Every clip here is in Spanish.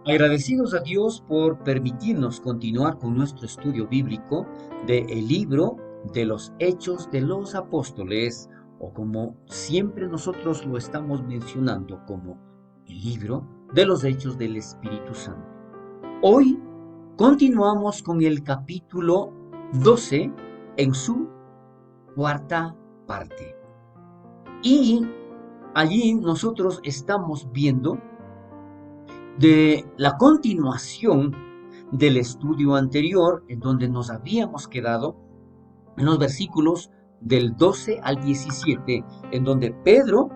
Agradecidos a Dios por permitirnos continuar con nuestro estudio bíblico del libro de los Hechos de los Apóstoles, o como siempre nosotros lo estamos mencionando como el libro de los Hechos del Espíritu Santo. Hoy continuamos con el capítulo 12 en su cuarta parte. Y allí nosotros estamos viendo de la continuación del estudio anterior, en donde nos habíamos quedado en los versículos del 12 al 17, en donde Pedro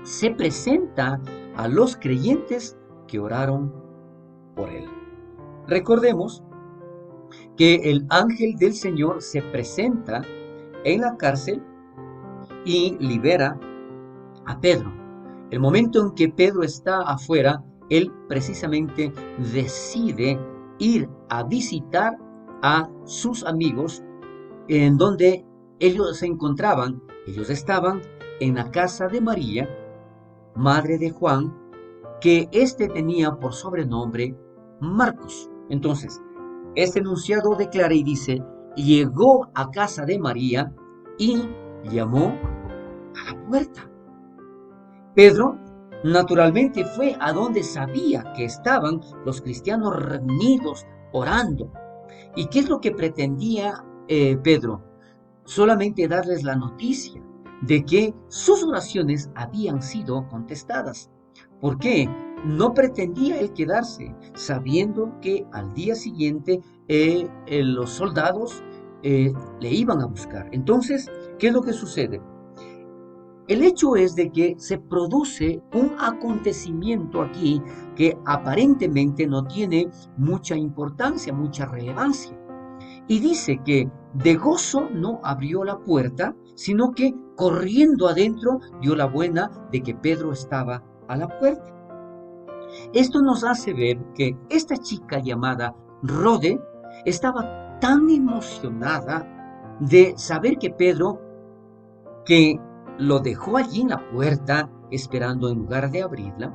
se presenta a los creyentes que oraron por él. Recordemos que el ángel del Señor se presenta en la cárcel y libera a Pedro. El momento en que Pedro está afuera, él precisamente decide ir a visitar a sus amigos en donde ellos se encontraban. Ellos estaban en la casa de María, madre de Juan, que éste tenía por sobrenombre Marcos. Entonces, este enunciado declara y dice: llegó a casa de María y llamó a la puerta. Pedro naturalmente fue a donde sabía que estaban los cristianos reunidos orando. ¿Y qué es lo que pretendía Pedro? Solamente darles la noticia de que sus oraciones habían sido contestadas. ¿Por qué? No pretendía él quedarse, sabiendo que al día siguiente los soldados le iban a buscar. Entonces, ¿qué es lo que sucede? El hecho es de que se produce un acontecimiento aquí que aparentemente no tiene mucha importancia, mucha relevancia. Y dice que de gozo no abrió la puerta, sino que corriendo adentro dio la buena de que Pedro estaba a la puerta. Esto nos hace ver que esta chica llamada Rode estaba tan emocionada de saber que Pedro, que lo dejó allí en la puerta esperando en lugar de abrirla.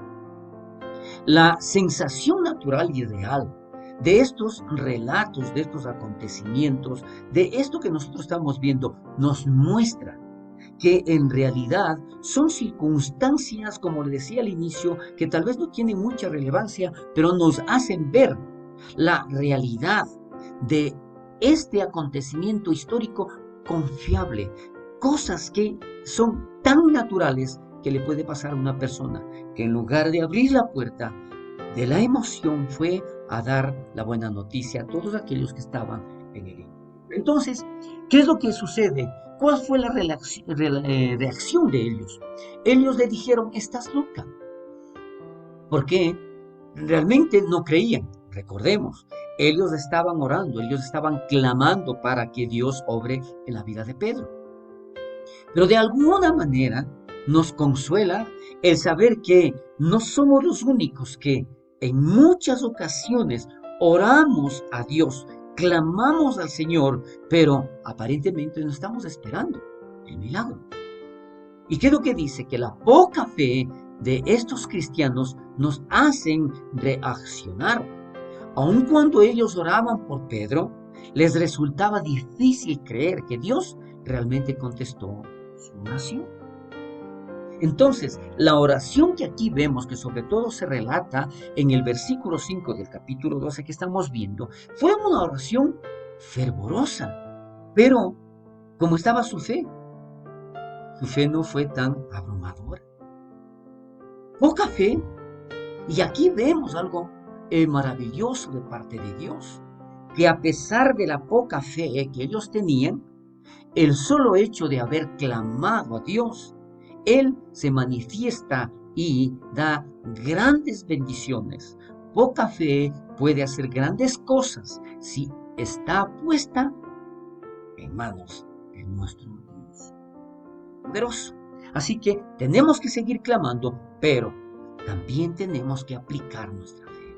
La sensación natural y real de estos relatos, de estos acontecimientos, de esto que nosotros estamos viendo, nos muestra que en realidad son circunstancias, como le decía al inicio, que tal vez no tienen mucha relevancia, pero nos hacen ver la realidad de este acontecimiento histórico confiable, cosas que son tan naturales que le puede pasar a una persona, que en lugar de abrir la puerta de la emoción fue a dar la buena noticia a todos aquellos que estaban en el interior. Entonces, ¿qué es lo que sucede? ¿Cuál fue la reacción de ellos? Ellos le dijeron: estás loca. Porque realmente no creían. Recordemos, ellos estaban orando, ellos estaban clamando para que Dios obre en la vida de Pedro. Pero de alguna manera nos consuela el saber que no somos los únicos que en muchas ocasiones oramos a Dios, clamamos al Señor, pero aparentemente no estamos esperando el milagro. ¿Y qué es lo que dice? Que la poca fe de estos cristianos nos hacen reaccionar. Aun cuando ellos oraban por Pedro, les resultaba difícil creer que Dios realmente contestó su oración. Entonces, la oración que aquí vemos, que sobre todo se relata en el versículo 5 del capítulo 12 que estamos viendo, fue una oración fervorosa. Pero, ¿cómo estaba su fe? Su fe no fue tan abrumadora. Poca fe. Y aquí vemos algo maravilloso de parte de Dios, que a pesar de la poca fe que ellos tenían, el solo hecho de haber clamado a Dios, Él se manifiesta y da grandes bendiciones. Poca fe puede hacer grandes cosas si está puesta en manos de nuestro Dios poderoso. Así que tenemos que seguir clamando, pero también tenemos que aplicar nuestra fe.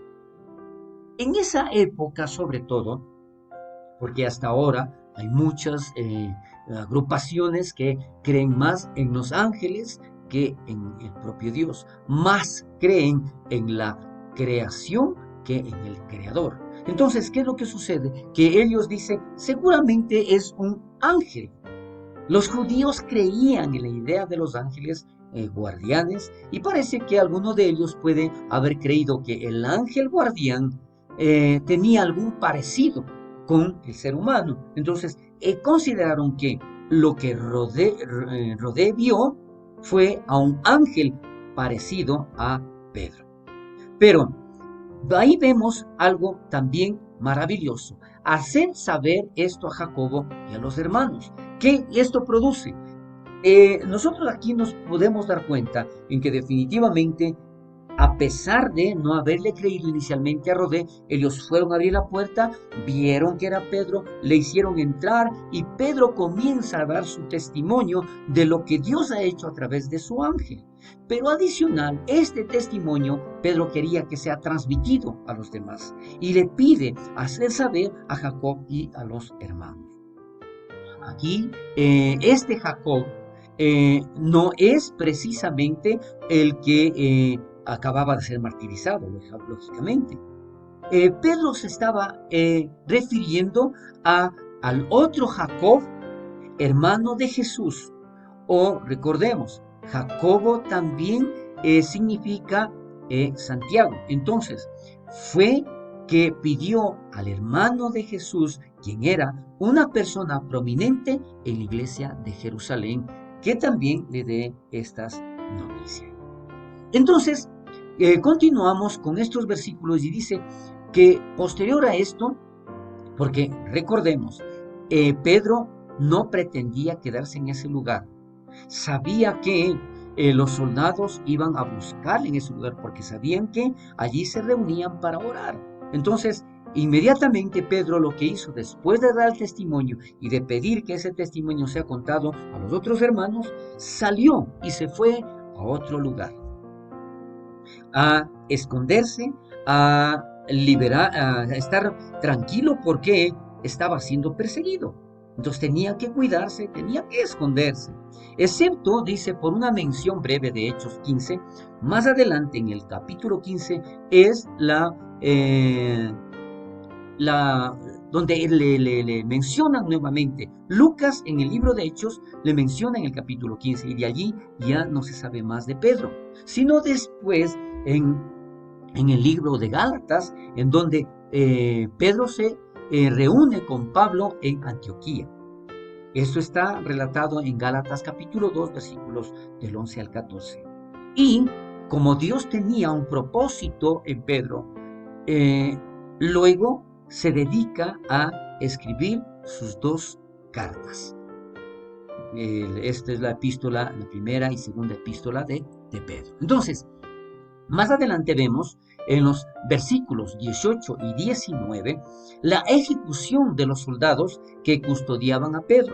En esa época, sobre todo, porque hasta ahora hay muchas agrupaciones que creen más en los ángeles que en el propio Dios, más creen en la creación que en el creador. Entonces, ¿qué es lo que sucede? Que ellos dicen, seguramente es un ángel. Los judíos creían en la idea de los ángeles guardianes y parece que alguno de ellos puede haber creído que el ángel guardián tenía algún parecido con el ser humano. Entonces, consideraron que lo que Rodé vio fue a un ángel parecido a Pedro. Pero ahí vemos algo también maravilloso. Hacer saber esto a Jacobo y a los hermanos. ¿Qué esto produce? Nosotros aquí nos podemos dar cuenta en que definitivamente, a pesar de no haberle creído inicialmente a Rodé, ellos fueron a abrir la puerta, vieron que era Pedro, le hicieron entrar y Pedro comienza a dar su testimonio de lo que Dios ha hecho a través de su ángel. Pero adicional, este testimonio Pedro quería que sea transmitido a los demás y le pide hacer saber a Jacob y a los hermanos. Aquí, este Jacob no es precisamente el que acababa de ser martirizado, lógicamente. Pedro se estaba refiriendo al otro Jacob, hermano de Jesús. O recordemos, Jacobo también significa Santiago. Entonces, fue que pidió al hermano de Jesús, quien era una persona prominente en la iglesia de Jerusalén, que también le dé estas noticias. Entonces, continuamos con estos versículos y dice que posterior a esto, porque recordemos, Pedro no pretendía quedarse en ese lugar. Sabía que los soldados iban a buscar en ese lugar porque sabían que allí se reunían para orar. Entonces, inmediatamente Pedro lo que hizo después de dar el testimonio y de pedir que ese testimonio sea contado a los otros hermanos, salió y se fue a otro lugar, a esconderse, a a estar tranquilo porque estaba siendo perseguido. Entonces tenía que cuidarse, tenía que esconderse. Excepto, dice, por una mención breve de Hechos 15, más adelante en el capítulo 15 es la donde le mencionan nuevamente. Lucas en el libro de Hechos le menciona en el capítulo 15 y de allí ya no se sabe más de Pedro, sino después en el libro de Gálatas, en donde Pedro se reúne con Pablo en Antioquía. Esto está relatado en Gálatas capítulo 2, versículos del 11 al 14. Y como Dios tenía un propósito en Pedro, luego se dedica a escribir sus dos cartas. Esta es la epístola, la primera y segunda epístola de Pedro. Entonces, más adelante vemos en los versículos 18 y 19 la ejecución de los soldados que custodiaban a Pedro.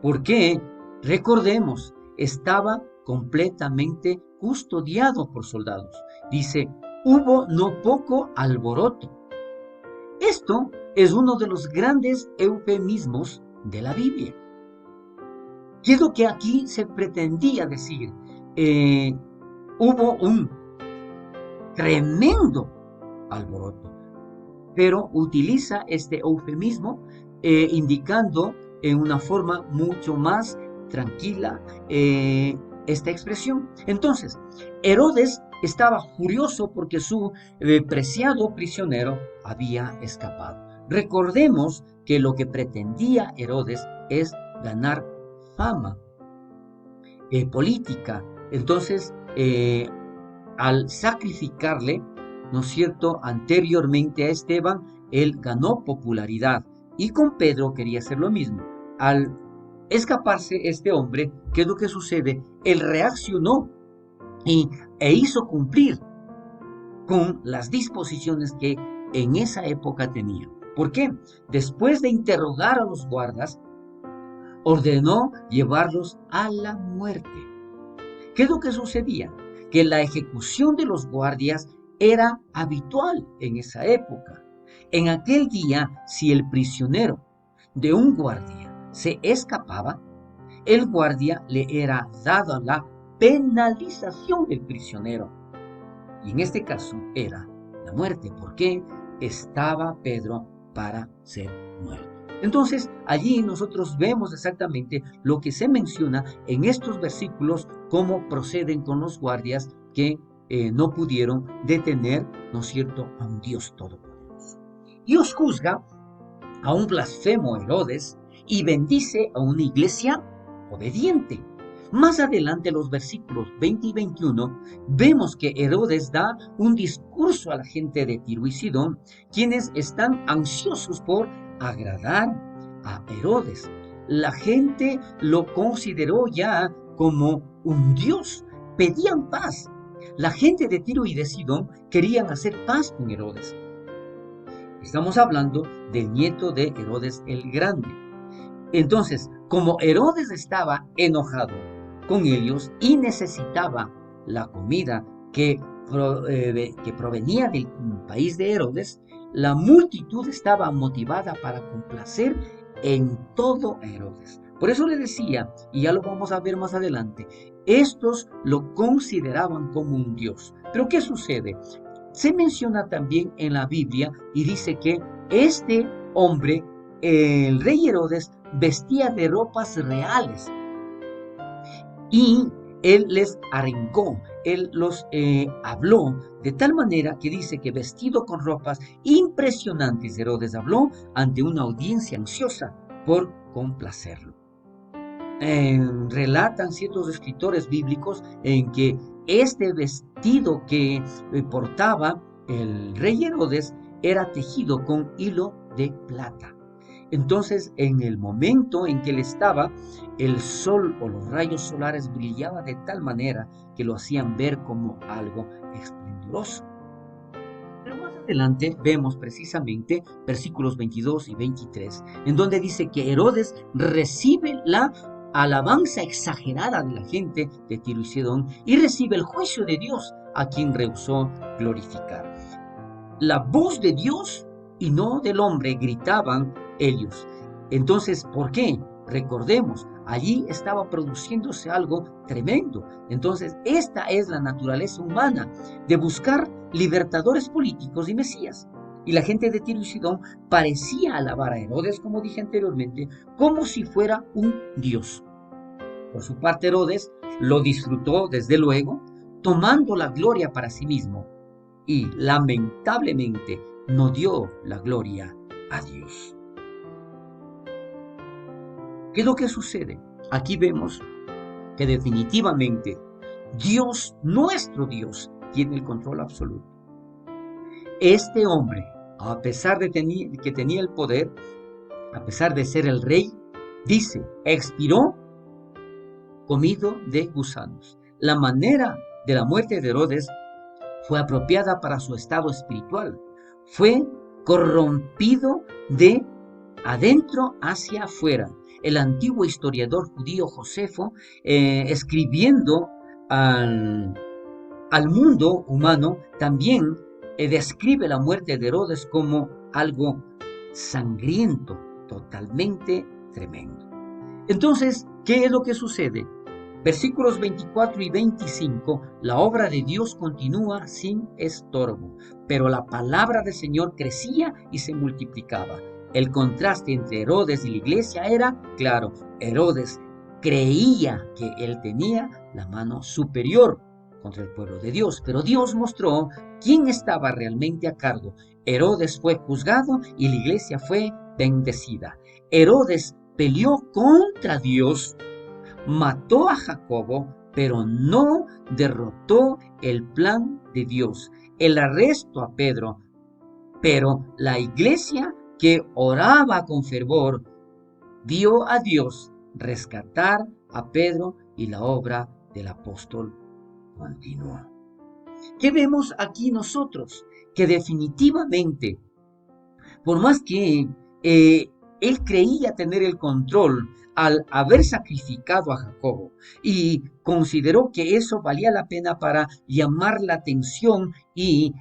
Porque, recordemos, estaba completamente custodiado por soldados. Dice, hubo no poco alboroto. Esto es uno de los grandes eufemismos de la Biblia. ¿Qué es lo que aquí se pretendía decir? Hubo un tremendo alboroto, pero utiliza este eufemismo indicando en una forma mucho más tranquila esta expresión. Entonces, Herodes estaba furioso porque su preciado prisionero había escapado. Recordemos que lo que pretendía Herodes es ganar fama política. Entonces, al sacrificarle, ¿no es cierto?, anteriormente a Esteban, él ganó popularidad y con Pedro quería hacer lo mismo. Al escaparse este hombre, ¿qué es lo que sucede? Él reaccionó e hizo cumplir con las disposiciones que en esa época tenía. ¿Por qué? Después de interrogar a los guardas, ordenó llevarlos a la muerte. ¿Qué es lo que sucedía? Que la ejecución de los guardias era habitual en esa época. En aquel día, si el prisionero de un guardia se escapaba, el guardia le era dada la penalización del prisionero. Y en este caso era la muerte. ¿Por qué? Estaba Pedro para ser muerto. Entonces, allí nosotros vemos exactamente lo que se menciona en estos versículos, cómo proceden con los guardias que no pudieron detener, ¿no es cierto?, a un Dios todopoderoso. Dios juzga a un blasfemo Herodes y bendice a una iglesia obediente. Más adelante, en los versículos 20 y 21, vemos que Herodes da un discurso a la gente de Tiro y Sidón, quienes están ansiosos por agradar a Herodes. La gente lo consideró ya como un dios, pedían paz. La gente de Tiro y de Sidón querían hacer paz con Herodes. Estamos hablando del nieto de Herodes el Grande. Entonces, como Herodes estaba enojado con ellos y necesitaba la comida que provenía del país de Herodes, la multitud estaba motivada para complacer en todo a Herodes. Por eso le decía, y ya lo vamos a ver más adelante, estos lo consideraban como un dios. Pero ¿qué sucede? Se menciona también en la Biblia y dice que este hombre, el rey Herodes, vestía de ropas reales y él les arengó, él los habló de tal manera que dice que vestido con ropas impresionantes, Herodes habló ante una audiencia ansiosa por complacerlo. Relatan ciertos escritores bíblicos en que este vestido que portaba el rey Herodes era tejido con hilo de plata. Entonces, en el momento en que él estaba, el sol o los rayos solares brillaban de tal manera que lo hacían ver como algo esplendoroso. Pero más adelante vemos precisamente versículos 22 y 23, en donde dice que Herodes recibe la alabanza exagerada de la gente de Tiro y Sidón y recibe el juicio de Dios a quien rehusó glorificar. La voz de Dios y no del hombre gritaban ellos. Entonces, ¿por qué? Recordemos, allí estaba produciéndose algo tremendo. Entonces, esta es la naturaleza humana de buscar libertadores políticos y mesías. Y la gente de Tiro y Sidón parecía alabar a Herodes, como dije anteriormente, como si fuera un dios. Por su parte, Herodes lo disfrutó desde luego, tomando la gloria para sí mismo, y lamentablemente no dio la gloria a Dios. ¿Qué es lo que sucede? Aquí vemos que definitivamente Dios, nuestro Dios, tiene el control absoluto. Este hombre, a pesar de que tenía el poder, a pesar de ser el rey, dice, expiró comido de gusanos. La manera de la muerte de Herodes fue apropiada para su estado espiritual. Fue corrompido de adentro hacia afuera. El antiguo historiador judío Josefo, escribiendo al mundo humano, también describe la muerte de Herodes como algo sangriento, totalmente tremendo. Entonces, ¿qué es lo que sucede? Versículos 24 y 25, la obra de Dios continúa sin estorbo, pero la palabra del Señor crecía y se multiplicaba. El contraste entre Herodes y la iglesia era claro. Herodes creía que él tenía la mano superior contra el pueblo de Dios, pero Dios mostró quién estaba realmente a cargo. Herodes fue juzgado y la iglesia fue bendecida. Herodes peleó contra Dios, mató a Jacobo, pero no derrotó el plan de Dios. El arresto a Pedro, pero la iglesia que oraba con fervor vio a Dios rescatar a Pedro y la obra del apóstol continuó. ¿Qué vemos aquí nosotros? Que definitivamente, por más que él creía tener el control al haber sacrificado a Jacobo y consideró que eso valía la pena para llamar la atención y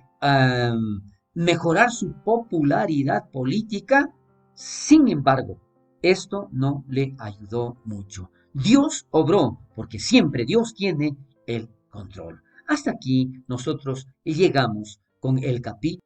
mejorar su popularidad política, sin embargo, esto no le ayudó mucho. Dios obró, porque siempre Dios tiene el control. Hasta aquí nosotros llegamos con el capítulo